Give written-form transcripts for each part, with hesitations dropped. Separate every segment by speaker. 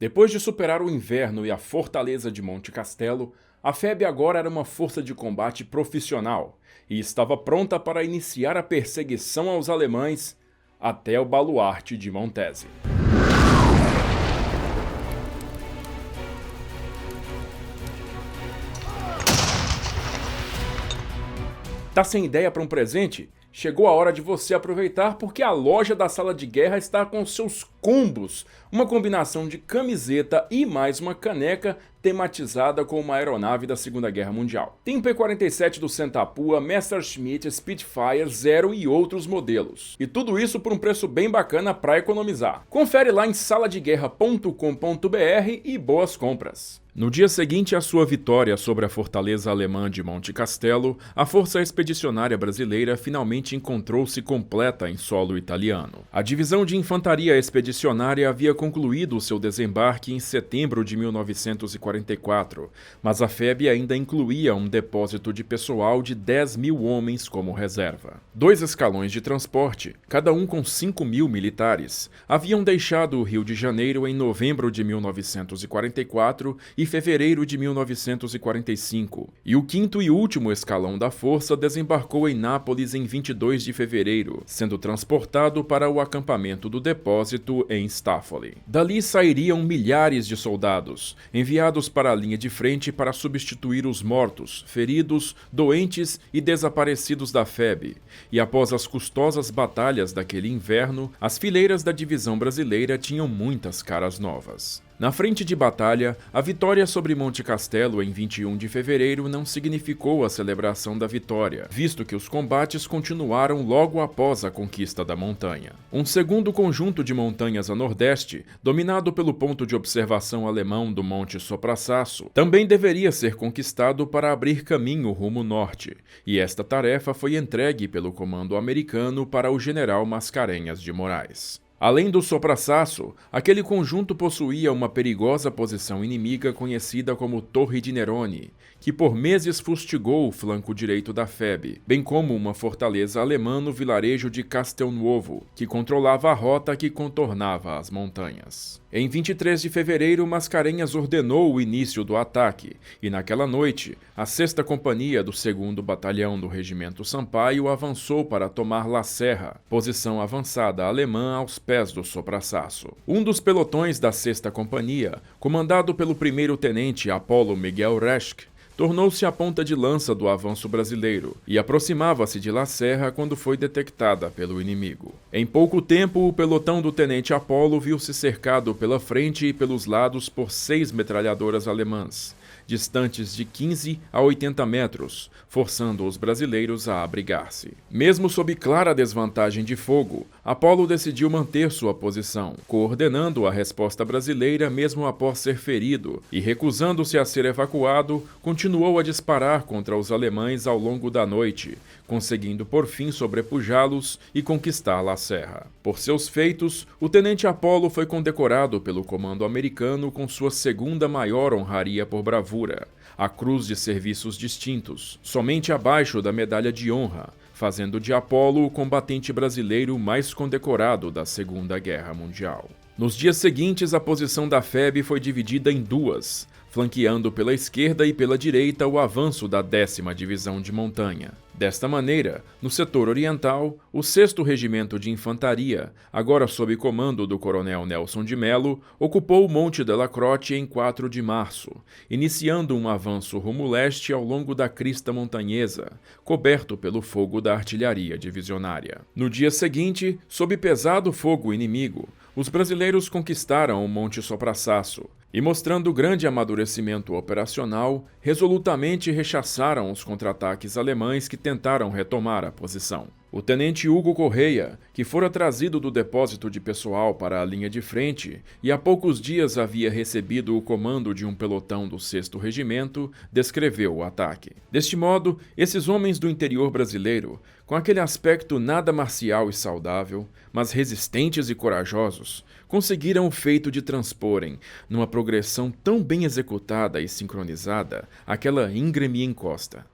Speaker 1: Depois de superar o inverno e a fortaleza de Monte Castelo, a FEB agora era uma força de combate profissional e estava pronta para iniciar a perseguição aos alemães até o baluarte de Montese. Tá sem ideia para um presente? Chegou a hora de você aproveitar porque a loja da Sala de Guerra está com seus combos. Uma combinação de camiseta e mais uma caneca tematizada com uma aeronave da Segunda Guerra Mundial. Tem o P-47 do Centapu, Messerschmitt, Spitfire, Zero e outros modelos. E tudo isso por um preço bem bacana para economizar. Confere lá em saladeguerra.com.br e boas compras. No dia seguinte à sua vitória sobre a fortaleza alemã de Monte Castelo, a Força Expedicionária Brasileira finalmente encontrou-se completa em solo italiano. A Divisão de Infantaria Expedicionária havia concluído seu desembarque em setembro de 1944, mas a FEB ainda incluía um depósito de pessoal de 10.000 homens como reserva. 2 escalões de transporte, cada um com 5.000 militares, haviam deixado o Rio de Janeiro em novembro de 1944 e fevereiro de 1945, e o 5º e último escalão da força desembarcou em Nápoles em 22 de fevereiro, sendo transportado para o acampamento do depósito em Staffoli. Dali sairiam milhares de soldados, enviados para a linha de frente para substituir os mortos, feridos, doentes e desaparecidos da FEB, e após as custosas batalhas daquele inverno, as fileiras da divisão brasileira tinham muitas caras novas. Na frente de batalha, a vitória sobre Monte Castelo em 21 de fevereiro não significou a celebração da vitória, visto que os combates continuaram logo após a conquista da montanha. Um segundo conjunto de montanhas a nordeste, dominado pelo ponto de observação alemão do Monte Soprasasso, também deveria ser conquistado para abrir caminho rumo norte, e esta tarefa foi entregue pelo comando americano para o general Mascarenhas de Moraes. Além do Soprasasso, aquele conjunto possuía uma perigosa posição inimiga conhecida como Torre de Nerone, que por meses fustigou o flanco direito da FEB, bem como uma fortaleza alemã no vilarejo de Castelnuovo, que controlava a rota que contornava as montanhas. Em 23 de fevereiro, Mascarenhas ordenou o início do ataque, e naquela noite, a 6ª Companhia do 2º Batalhão do Regimento Sampaio avançou para tomar La Serra, posição avançada alemã aos pés do Soprasasso. Um dos pelotões da 6ª Companhia, comandado pelo 1º-tenente Apolo Miguel Resch, tornou-se a ponta de lança do avanço brasileiro e aproximava-se de La Serra quando foi detectada pelo inimigo. Em pouco tempo, o pelotão do tenente Apolo viu-se cercado pela frente e pelos lados por 6 metralhadoras alemãs, distantes de 15 a 80 metros, forçando os brasileiros a abrigar-se. Mesmo sob clara desvantagem de fogo, Apolo decidiu manter sua posição, coordenando a resposta brasileira mesmo após ser ferido, e recusando-se a ser evacuado, continuou a disparar contra os alemães ao longo da noite, conseguindo por fim sobrepujá-los e conquistar La Serra. Por seus feitos, o tenente Apolo foi condecorado pelo comando americano com sua 2ª maior honraria por bravura, a Cruz de Serviços Distintos, somente abaixo da Medalha de Honra, fazendo de Apolo o combatente brasileiro mais condecorado da Segunda Guerra Mundial. Nos dias seguintes, a posição da FEB foi dividida em 2, flanqueando pela esquerda e pela direita o avanço da 10ª Divisão de Montanha. Desta maneira, no setor oriental, o 6º Regimento de Infantaria, agora sob comando do coronel Nelson de Mello, ocupou o Monte de la Croce em 4 de março, iniciando um avanço rumo leste ao longo da crista montanhesa, coberto pelo fogo da artilharia divisionária. No dia seguinte, sob pesado fogo inimigo, os brasileiros conquistaram o Monte Soprasasso e, mostrando grande amadurecimento operacional, resolutamente rechaçaram os contra-ataques alemães que tentaram retomar a posição. O tenente Hugo Correia, que fora trazido do depósito de pessoal para a linha de frente e há poucos dias havia recebido o comando de um pelotão do 6º Regimento, descreveu o ataque. Deste modo, esses homens do interior brasileiro, com aquele aspecto nada marcial e saudável, mas resistentes e corajosos, conseguiram o feito de transporem, numa progressão tão bem executada e sincronizada, aquela íngreme encosta.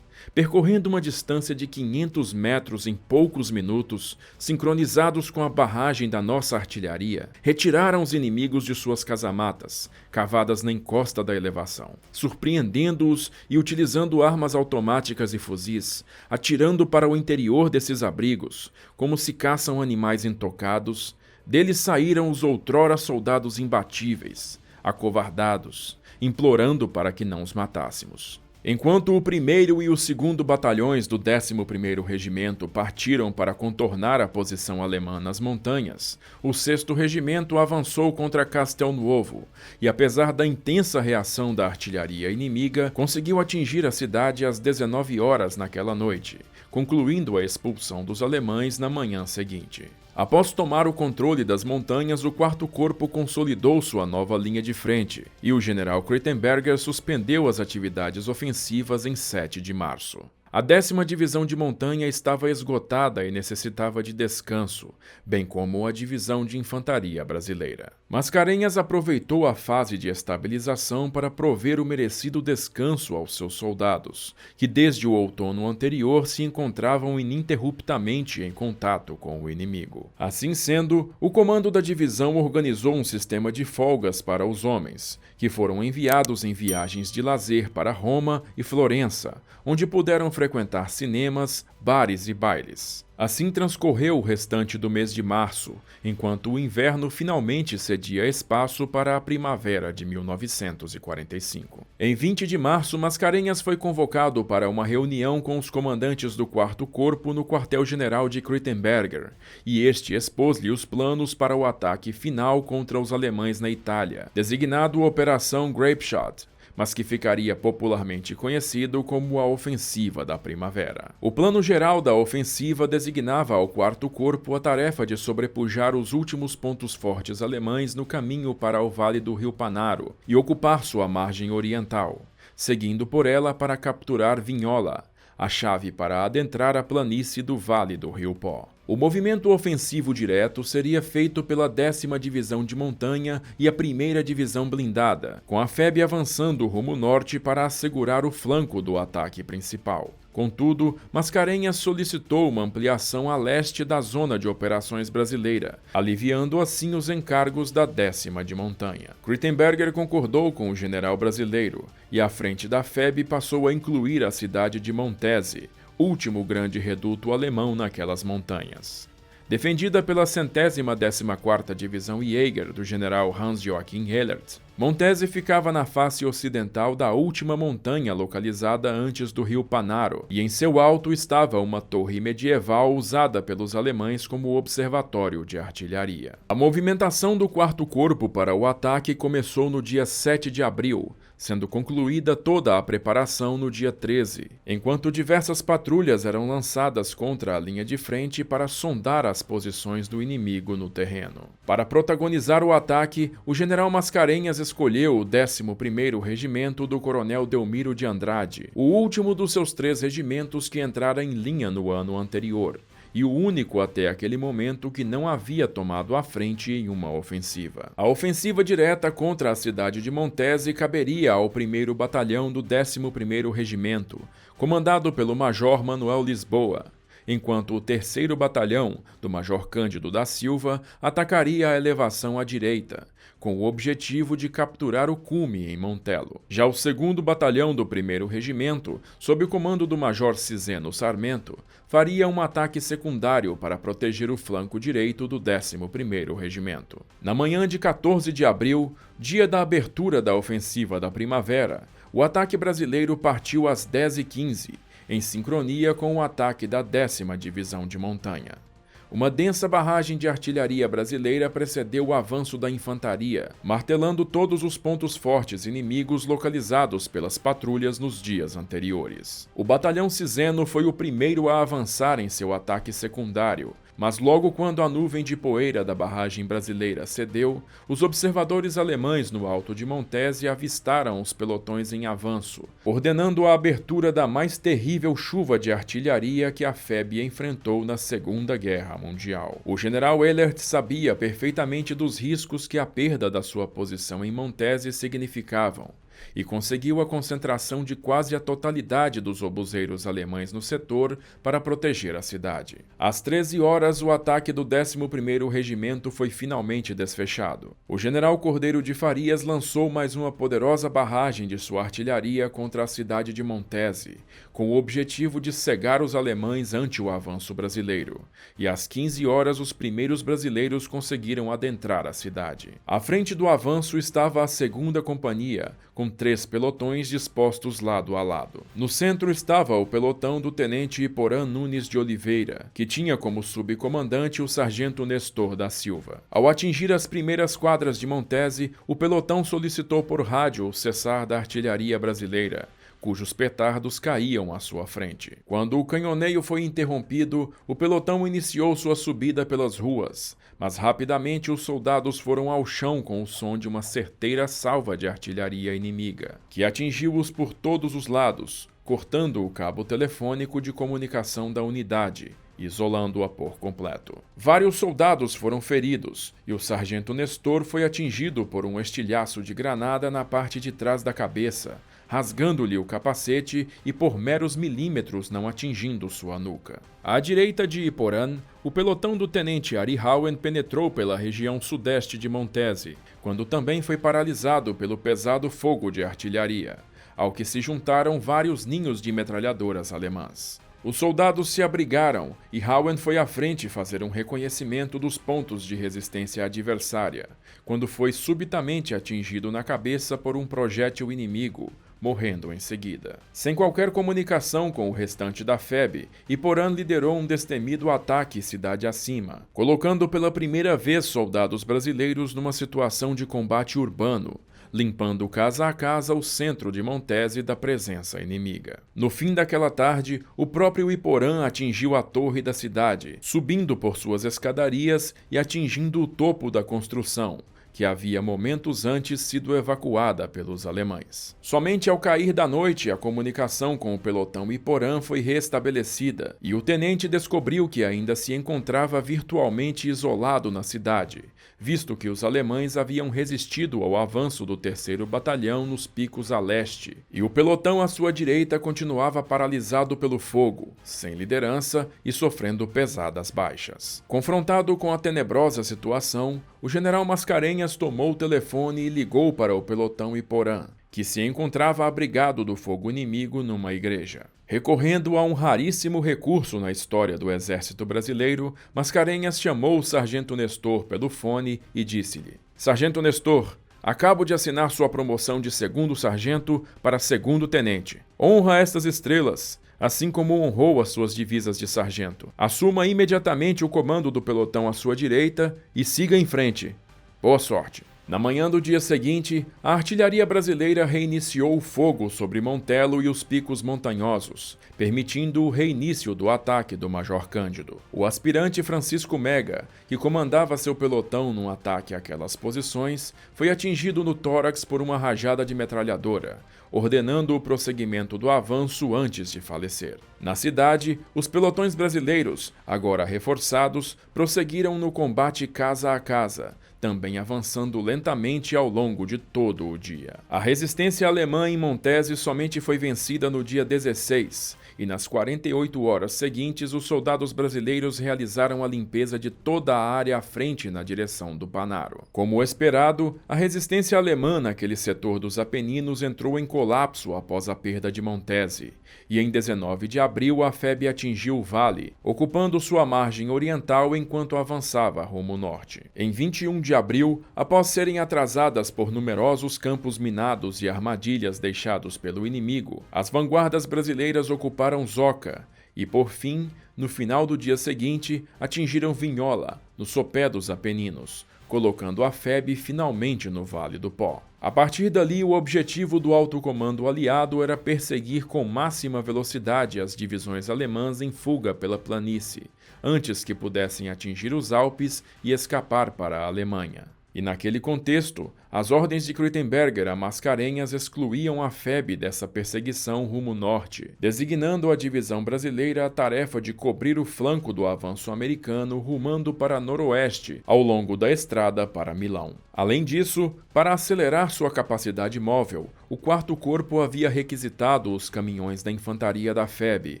Speaker 1: Percorrendo uma distância de 500 metros em poucos minutos, sincronizados com a barragem da nossa artilharia, retiraram os inimigos de suas casamatas, cavadas na encosta da elevação, surpreendendo-os e utilizando armas automáticas e fuzis, atirando para o interior desses abrigos, como se caçam animais intocados. Deles saíram os outrora soldados imbatíveis, acovardados, implorando para que não os matássemos. Enquanto o 1º e o 2º batalhões do 11º Regimento partiram para contornar a posição alemã nas montanhas, o 6º Regimento avançou contra Castelnuovo e, apesar da intensa reação da artilharia inimiga, conseguiu atingir a cidade às 19 horas naquela noite, concluindo a expulsão dos alemães na manhã seguinte. Após tomar o controle das montanhas, o 4º Corpo consolidou sua nova linha de frente e o general Krittenberger suspendeu as atividades ofensivas em 7 de março. A 10ª Divisão de Montanha estava esgotada e necessitava de descanso, bem como a Divisão de Infantaria Brasileira. Mascarenhas aproveitou a fase de estabilização para prover o merecido descanso aos seus soldados, que desde o outono anterior se encontravam ininterruptamente em contato com o inimigo. Assim sendo, o comando da divisão organizou um sistema de folgas para os homens, que foram enviados em viagens de lazer para Roma e Florença, onde puderam frequentar cinemas, bares e bailes. Assim transcorreu o restante do mês de março, enquanto o inverno finalmente cedia espaço para a primavera de 1945. Em 20 de março, Mascarenhas foi convocado para uma reunião com os comandantes do 4º Corpo no quartel-general de Krittenberger, e este expôs-lhe os planos para o ataque final contra os alemães na Itália, designado Operação Grapeshot, mas que ficaria popularmente conhecido como a Ofensiva da Primavera. O plano geral da ofensiva designava ao 4º Corpo a tarefa de sobrepujar os últimos pontos fortes alemães no caminho para o Vale do Rio Panaro e ocupar sua margem oriental, seguindo por ela para capturar Vignola, a chave para adentrar a planície do Vale do Rio Pó. O movimento ofensivo direto seria feito pela 10ª Divisão de Montanha e a 1ª Divisão Blindada, com a FEB avançando rumo norte para assegurar o flanco do ataque principal. Contudo, Mascarenhas solicitou uma ampliação a leste da zona de operações brasileira, aliviando assim os encargos da 10ª de Montanha. Krittenberger concordou com o general brasileiro e a frente da FEB passou a incluir a cidade de Montese, último grande reduto alemão naquelas montanhas. Defendida pela 114ª Divisão Jäger do general Hans-Joachim Ehlert, Montese ficava na face ocidental da última montanha localizada antes do rio Panaro, e em seu alto estava uma torre medieval usada pelos alemães como observatório de artilharia. A movimentação do 4º Corpo para o ataque começou no dia 7 de abril, sendo concluída toda a preparação no dia 13, enquanto diversas patrulhas eram lançadas contra a linha de frente para sondar as posições do inimigo no terreno. Para protagonizar o ataque, o general Mascarenhas escolheu o 11º Regimento do coronel Delmiro de Andrade, o último dos seus 3 regimentos que entrara em linha no ano anterior, e o único até aquele momento que não havia tomado a frente em uma ofensiva. A ofensiva direta contra a cidade de Montese caberia ao 1º Batalhão do 11º Regimento, comandado pelo Major Manuel Lisboa, enquanto o 3º Batalhão, do Major Cândido da Silva, atacaria a elevação à direita, com o objetivo de capturar o cume em Montelo. Já o 2º Batalhão do 1º Regimento, sob o comando do Major Ciseno Sarmento, faria um ataque secundário para proteger o flanco direito do 11º Regimento. Na manhã de 14 de abril, dia da abertura da Ofensiva da Primavera, o ataque brasileiro partiu às 10h15, em sincronia com o ataque da 10ª Divisão de Montanha. Uma densa barragem de artilharia brasileira precedeu o avanço da infantaria, martelando todos os pontos fortes inimigos localizados pelas patrulhas nos dias anteriores. O batalhão Ciseno foi o primeiro a avançar em seu ataque secundário, mas logo quando a nuvem de poeira da barragem brasileira cedeu, os observadores alemães no alto de Montese avistaram os pelotões em avanço, ordenando a abertura da mais terrível chuva de artilharia que a FEB enfrentou na Segunda Guerra Mundial. O general Ehlert sabia perfeitamente dos riscos que a perda da sua posição em Montese significavam, e conseguiu a concentração de quase a totalidade dos obuseiros alemães no setor para proteger a cidade. Às 13 horas, o ataque do 11º Regimento foi finalmente desfechado. O general Cordeiro de Farias lançou mais uma poderosa barragem de sua artilharia contra a cidade de Montese, com o objetivo de cegar os alemães ante o avanço brasileiro, e às 15 horas os primeiros brasileiros conseguiram adentrar a cidade. À frente do avanço estava a 2ª Companhia, com 3 pelotões dispostos lado a lado. No centro estava o pelotão do tenente Iporã Nunes de Oliveira, que tinha como subcomandante o sargento Nestor da Silva. Ao atingir as primeiras quadras de Montese, o pelotão solicitou por rádio o cessar da artilharia brasileira, cujos petardos caíam à sua frente. Quando o canhoneio foi interrompido, o pelotão iniciou sua subida pelas ruas, mas rapidamente os soldados foram ao chão com o som de uma certeira salva de artilharia inimiga, que atingiu-os por todos os lados, cortando o cabo telefônico de comunicação da unidade, isolando-a por completo. Vários soldados foram feridos, e o sargento Nestor foi atingido por um estilhaço de granada na parte de trás da cabeça, rasgando-lhe o capacete e por meros milímetros não atingindo sua nuca. À direita de Iporã, o pelotão do tenente Ari Howen penetrou pela região sudeste de Montese, quando também foi paralisado pelo pesado fogo de artilharia, ao que se juntaram vários ninhos de metralhadoras alemãs. Os soldados se abrigaram e Howen foi à frente fazer um reconhecimento dos pontos de resistência adversária, quando foi subitamente atingido na cabeça por um projétil inimigo, morrendo em seguida. Sem qualquer comunicação com o restante da FEB, Iporã liderou um destemido ataque cidade acima, colocando pela primeira vez soldados brasileiros numa situação de combate urbano, limpando casa a casa o centro de Montese da presença inimiga. No fim daquela tarde, o próprio Iporã atingiu a torre da cidade, subindo por suas escadarias e atingindo o topo da construção, que havia momentos antes sido evacuada pelos alemães. Somente ao cair da noite, a comunicação com o pelotão Iporã foi restabelecida e o tenente descobriu que ainda se encontrava virtualmente isolado na cidade, visto que os alemães haviam resistido ao avanço do 3º Batalhão nos picos a leste, e o pelotão à sua direita continuava paralisado pelo fogo, sem liderança e sofrendo pesadas baixas. Confrontado com a tenebrosa situação, o general Mascarenhas tomou o telefone e ligou para o pelotão Iporã, que se encontrava abrigado do fogo inimigo numa igreja. Recorrendo a um raríssimo recurso na história do Exército Brasileiro, Mascarenhas chamou o sargento Nestor pelo fone e disse-lhe: "Sargento Nestor, acabo de assinar sua promoção de 2º sargento para 2º tenente. Honra estas estrelas, assim como honrou as suas divisas de sargento. Assuma imediatamente o comando do pelotão à sua direita e siga em frente. Boa sorte." Na manhã do dia seguinte, a artilharia brasileira reiniciou o fogo sobre Montelo e os picos montanhosos, permitindo o reinício do ataque do Major Cândido. O aspirante Francisco Mega, que comandava seu pelotão num ataque àquelas posições, foi atingido no tórax por uma rajada de metralhadora, ordenando o prosseguimento do avanço antes de falecer. Na cidade, os pelotões brasileiros, agora reforçados, prosseguiram no combate casa a casa, também avançando lentamente ao longo de todo o dia. A resistência alemã em Montese somente foi vencida no dia 16, e nas 48 horas seguintes os soldados brasileiros realizaram a limpeza de toda a área à frente na direção do Panaro. Como esperado, a resistência alemã naquele setor dos Apeninos entrou em colapso após a perda de Montese, e em 19 de abril a FEB atingiu o vale, ocupando sua margem oriental enquanto avançava rumo norte. Em 21 de abril, após serem atrasadas por numerosos campos minados e armadilhas deixados pelo inimigo, as vanguardas brasileiras ocuparam Zoca e, por fim, no final do dia seguinte, atingiram Vinhola, no sopé dos Apeninos, colocando a FEB finalmente no Vale do Pó. A partir dali, o objetivo do alto comando aliado era perseguir com máxima velocidade as divisões alemãs em fuga pela planície, antes que pudessem atingir os Alpes e escapar para a Alemanha. E naquele contexto, As ordens de Kruitenberger a Mascarenhas excluíam a FEB dessa perseguição rumo norte, designando à divisão brasileira a tarefa de cobrir o flanco do avanço americano rumando para noroeste, ao longo da estrada para Milão. Além disso, para acelerar sua capacidade móvel, o 4º Corpo havia requisitado os caminhões da infantaria da FEB,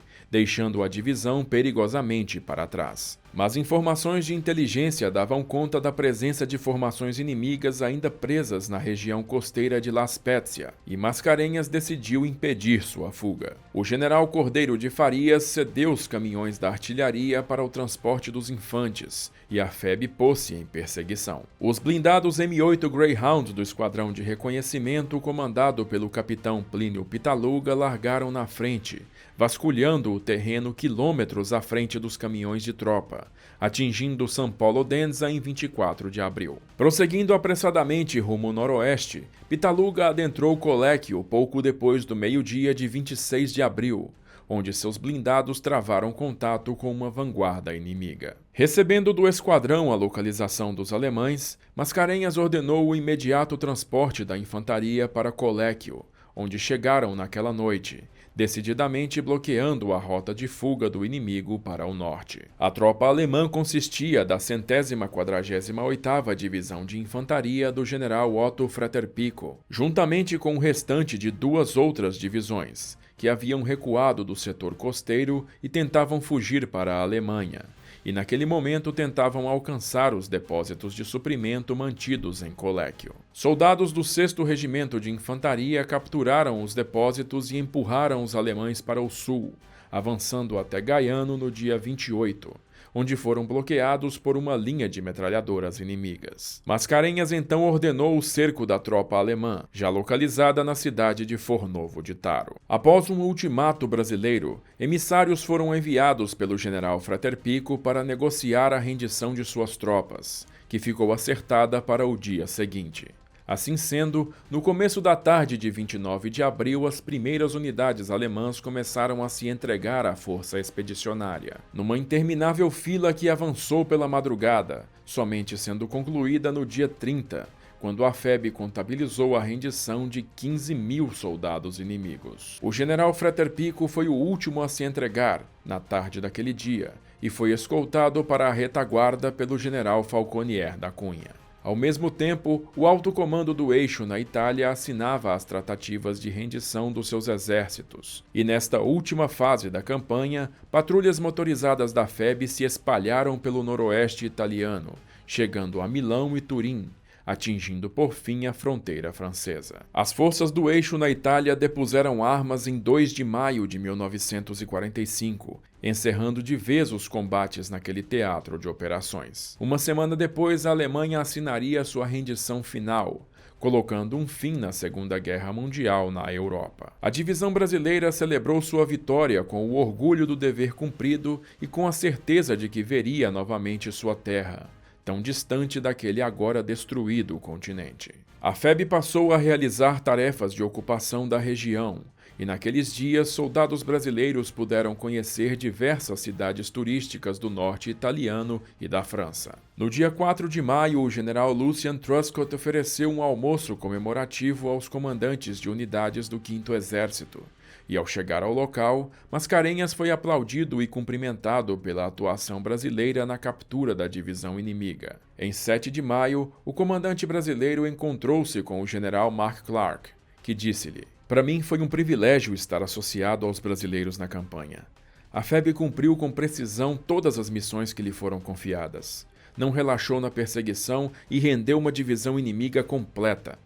Speaker 1: deixando a divisão perigosamente para trás. Mas informações de inteligência davam conta da presença de formações inimigas ainda presas na região costeira de La Spezia, e Mascarenhas decidiu impedir sua fuga. O general Cordeiro de Farias cedeu os caminhões da artilharia para o transporte dos infantes, e a FEB pôs-se em perseguição. Os blindados M8 Greyhound do Esquadrão de Reconhecimento, comandado pelo capitão Plínio Pitaluga, largaram na frente, vasculhando o terreno quilômetros à frente dos caminhões de tropa, atingindo São Paulo Denza em 24 de abril. Prosseguindo apressadamente rumo noroeste, Pitaluga adentrou Coléquio pouco depois do meio-dia de 26 de abril, onde seus blindados travaram contato com uma vanguarda inimiga. Recebendo do esquadrão a localização dos alemães, Mascarenhas ordenou o imediato transporte da infantaria para Coléquio, onde chegaram naquela noite, decididamente bloqueando a rota de fuga do inimigo para o norte. A tropa alemã consistia da 148ª Divisão de Infantaria do general Otto Fraterpico, juntamente com o restante de 2 outras divisões, que haviam recuado do setor costeiro e tentavam fugir para a Alemanha, e naquele momento tentavam alcançar os depósitos de suprimento mantidos em Coléquio. Soldados do 6º Regimento de Infantaria capturaram os depósitos e empurraram os alemães para o sul, avançando até Gaiano no dia 28, onde foram bloqueados por uma linha de metralhadoras inimigas. Mascarenhas então ordenou o cerco da tropa alemã, já localizada na cidade de Fornovo de Taro. Após um ultimato brasileiro, emissários foram enviados pelo general Fraterpico para negociar a rendição de suas tropas, que ficou acertada para o dia seguinte. Assim sendo, no começo da tarde de 29 de abril, as primeiras unidades alemãs começaram a se entregar à força expedicionária, numa interminável fila que avançou pela madrugada, somente sendo concluída no dia 30, quando a FEB contabilizou a rendição de 15.000 soldados inimigos. O general Fraterpico foi o último a se entregar, na tarde daquele dia, e foi escoltado para a retaguarda pelo general Falconier da Cunha. Ao mesmo tempo, o alto comando do Eixo na Itália assinava as tratativas de rendição dos seus exércitos, e nesta última fase da campanha, patrulhas motorizadas da FEB se espalharam pelo noroeste italiano, chegando a Milão e Turim, atingindo por fim a fronteira francesa. As forças do Eixo na Itália depuseram armas em 2 de maio de 1945, encerrando de vez os combates naquele teatro de operações. Uma semana depois, a Alemanha assinaria sua rendição final, colocando um fim na Segunda Guerra Mundial na Europa. A divisão brasileira celebrou sua vitória com o orgulho do dever cumprido e com a certeza de que veria novamente sua terra, tão distante daquele agora destruído continente. A FEB passou a realizar tarefas de ocupação da região, e naqueles dias soldados brasileiros puderam conhecer diversas cidades turísticas do norte italiano e da França. No dia 4 de maio, o general Lucian Truscott ofereceu um almoço comemorativo aos comandantes de unidades do 5º Exército, e ao chegar ao local, Mascarenhas foi aplaudido e cumprimentado pela atuação brasileira na captura da divisão inimiga. Em 7 de maio, o comandante brasileiro encontrou-se com o general Mark Clark, que disse-lhe: "Para mim foi um privilégio estar associado aos brasileiros na campanha. A FEB cumpriu com precisão todas as missões que lhe foram confiadas. Não relaxou na perseguição e rendeu uma divisão inimiga completa.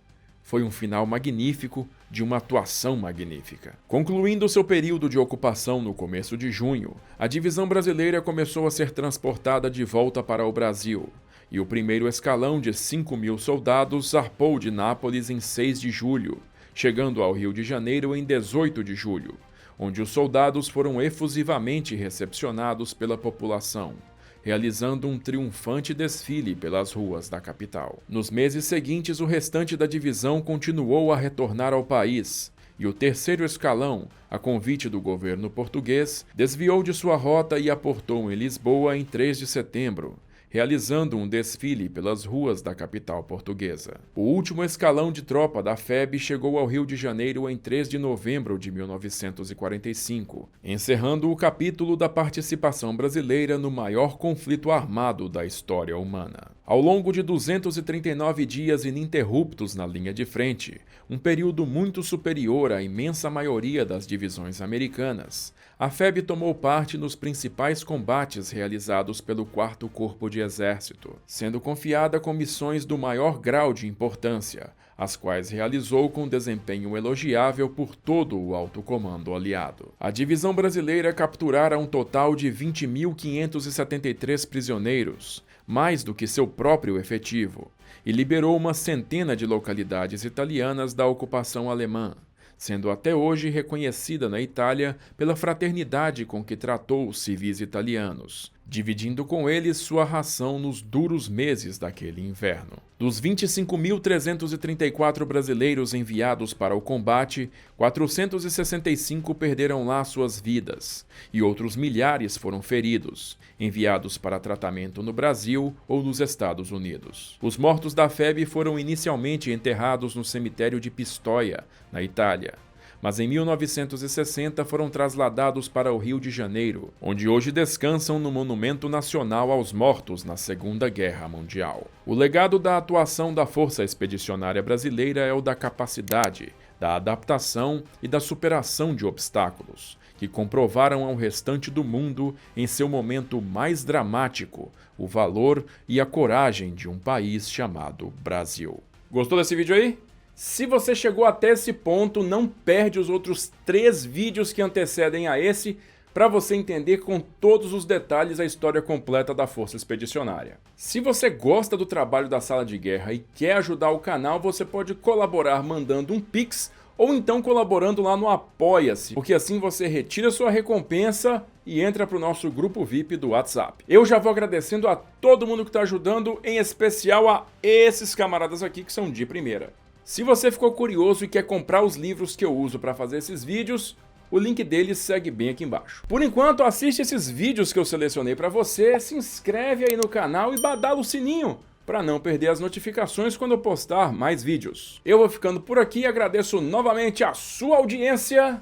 Speaker 1: Foi um final magnífico de uma atuação magnífica." Concluindo seu período de ocupação no começo de junho, a divisão brasileira começou a ser transportada de volta para o Brasil, e o primeiro escalão de 5.000 soldados zarpou de Nápoles em 6 de julho, chegando ao Rio de Janeiro em 18 de julho, onde os soldados foram efusivamente recepcionados pela população, realizando um triunfante desfile pelas ruas da capital. Nos meses seguintes, o restante da divisão continuou a retornar ao país, e o terceiro escalão, a convite do governo português, desviou de sua rota e aportou em Lisboa em 3 de setembro, realizando um desfile pelas ruas da capital portuguesa. O último escalão de tropa da FEB chegou ao Rio de Janeiro em 3 de novembro de 1945, encerrando o capítulo da participação brasileira no maior conflito armado da história humana. Ao longo de 239 dias ininterruptos na linha de frente, um período muito superior à imensa maioria das divisões americanas, a FEB tomou parte nos principais combates realizados pelo 4º Corpo de Exército, sendo confiada com missões do maior grau de importância, as quais realizou com desempenho elogiável por todo o alto comando aliado. A divisão brasileira capturara um total de 20.573 prisioneiros, mais do que seu próprio efetivo, e liberou uma centena de localidades italianas da ocupação alemã, sendo até hoje reconhecida na Itália pela fraternidade com que tratou os civis italianos, dividindo com eles sua ração nos duros meses daquele inverno. Dos 25.334 brasileiros enviados para o combate, 465 perderam lá suas vidas, e outros milhares foram feridos, enviados para tratamento no Brasil ou nos Estados Unidos. Os mortos da FEB foram inicialmente enterrados no cemitério de Pistoia, na Itália, mas em 1960 foram trasladados para o Rio de Janeiro, onde hoje descansam no Monumento Nacional aos Mortos na Segunda Guerra Mundial. O legado da atuação da Força Expedicionária Brasileira é o da capacidade, da adaptação e da superação de obstáculos, que comprovaram ao restante do mundo, em seu momento mais dramático, o valor e a coragem de um país chamado Brasil. Gostou desse vídeo aí? Se você chegou até esse ponto, não perde os outros 3 vídeos que antecedem a esse para você entender com todos os detalhes a história completa da Força Expedicionária. Se você gosta do trabalho da Sala de Guerra e quer ajudar o canal, você pode colaborar mandando um Pix ou então colaborando lá no Apoia-se, porque assim você retira sua recompensa e entra para o nosso grupo VIP do WhatsApp. Eu já vou agradecendo a todo mundo que está ajudando, em especial a esses camaradas aqui que são de primeira. Se você ficou curioso e quer comprar os livros que eu uso para fazer esses vídeos, o link deles segue bem aqui embaixo. Por enquanto, assiste esses vídeos que eu selecionei para você, se inscreve aí no canal e badala o sininho para não perder as notificações quando eu postar mais vídeos. Eu vou ficando por aqui, agradeço novamente a sua audiência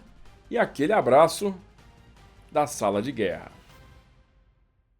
Speaker 1: e aquele abraço da Sala de Guerra.